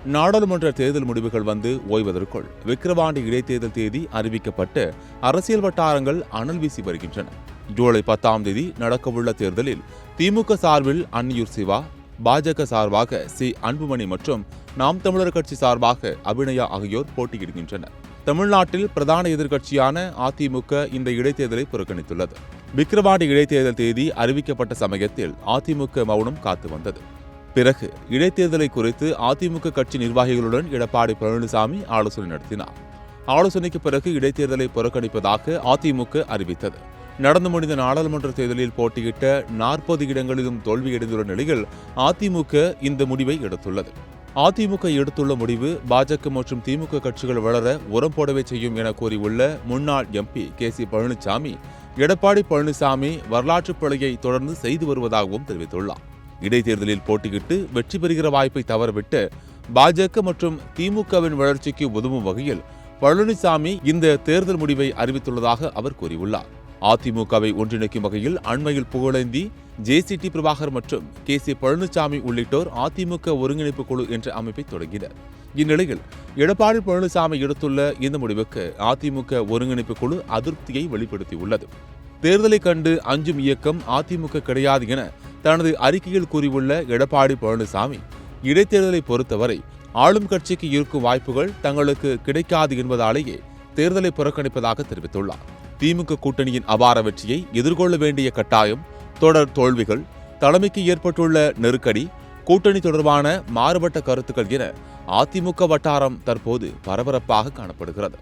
நாடாளுமன்ற தேர்தல் முடிவுகள் வந்து ஓய்வதற்குள் விக்கிரவாண்டி இடைத்தேர்தல் தேதி அறிவிக்கப்பட்டு அரசியல் வட்டாரங்கள் அனல் வீசி வருகின்றன. ஜூலை 10ஆம் தேதி நடக்கவுள்ள தேர்தலில் திமுக சார்பில் அன்னியூர் சிவா, பாஜக சார்பாக சி அன்புமணி மற்றும் நாம் தமிழர் கட்சி சார்பாக அபிநயா ஆகியோர் போட்டியிடுகின்றனர். தமிழ்நாட்டில் பிரதான எதிர்க்கட்சியான அதிமுக இந்த இடைத்தேர்தலை புறக்கணித்துள்ளது. விக்கிரவாண்டி இடைத்தேர்தல் தேதி அறிவிக்கப்பட்ட சமயத்தில் அதிமுக மௌனம் காத்து வந்தது. பிறகு இடைத்தேர்தலை குறித்து அதிமுக கட்சி நிர்வாகிகளுடன் எடப்பாடி பழனிசாமி ஆலோசனை நடத்தினார். ஆலோசனைக்கு பிறகு இடைத்தேர்தலை புறக்கணிப்பதாக அதிமுக அறிவித்தது. நடந்து முடிந்த நாடாளுமன்ற தேர்தலில் போட்டியிட்ட 40 இடங்களிலும் தோல்வியடைந்துள்ள நிலையில் அதிமுக இந்த முடிவை எடுத்துள்ளது. அதிமுக எடுத்துள்ள முடிவு பாஜக மற்றும் திமுக கட்சிகள் வளர உரம் போடவே செய்யும் என கூறியுள்ள முன்னாள் எம்பி கே.சி. பழனிசாமி, எடப்பாடி பழனிசாமி வரலாற்றுப் பிழையை தொடர்ந்து செய்து வருவதாகவும் தெரிவித்துள்ளார். இடைத்தேர்தலில் போட்டியிட்டு வெற்றி பெறுகிற வாய்ப்பை தவறவிட்டு பாஜக மற்றும் திமுகவின் வளர்ச்சிக்கு உதவும் வகையில் பழனிசாமி இந்த தேர்தல் முடிவை அறிவித்துள்ளதாக அவர் கூறியுள்ளார். அதிமுகவை ஒன்றிணைக்கும் வகையில் அண்மையில் புகழேந்தி ஜே.சி.டி. பிரபாகர் மற்றும் கே.சி. பழனிசாமி உள்ளிட்டோர் அதிமுக ஒருங்கிணைப்பு குழு என்ற அமைப்பை தொடங்கினர். இந்நிலையில் எடப்பாடி பழனிசாமி எடுத்துள்ள இந்த முடிவுக்கு அதிமுக ஒருங்கிணைப்பு குழு அதிருப்தியை வெளிப்படுத்தியுள்ளது. தேர்தலை கண்டு அஞ்சும் இயக்கம் அதிமுக கிடையாது என தனது அறிக்கையில் கூறியுள்ள எடப்பாடி பழனிசாமி, இடைத்தேர்தலை பொறுத்தவரை ஆளும் கட்சிக்கு இருக்கும் வாய்ப்புகள் தங்களுக்கு கிடைக்காது என்பதாலேயே தேர்தலை புறக்கணிப்பதாக தெரிவித்துள்ளார். திமுக கூட்டணியின் அபார வெற்றியை எதிர்கொள்ள வேண்டிய கட்டாயம், தொடர் தோல்விகள், தலைமைக்கு ஏற்பட்டுள்ள நெருக்கடி, கூட்டணி தொடர்பான மாறுபட்ட கருத்துக்கள் என அதிமுக வட்டாரம் தற்போது பரபரப்பாக காணப்படுகிறது.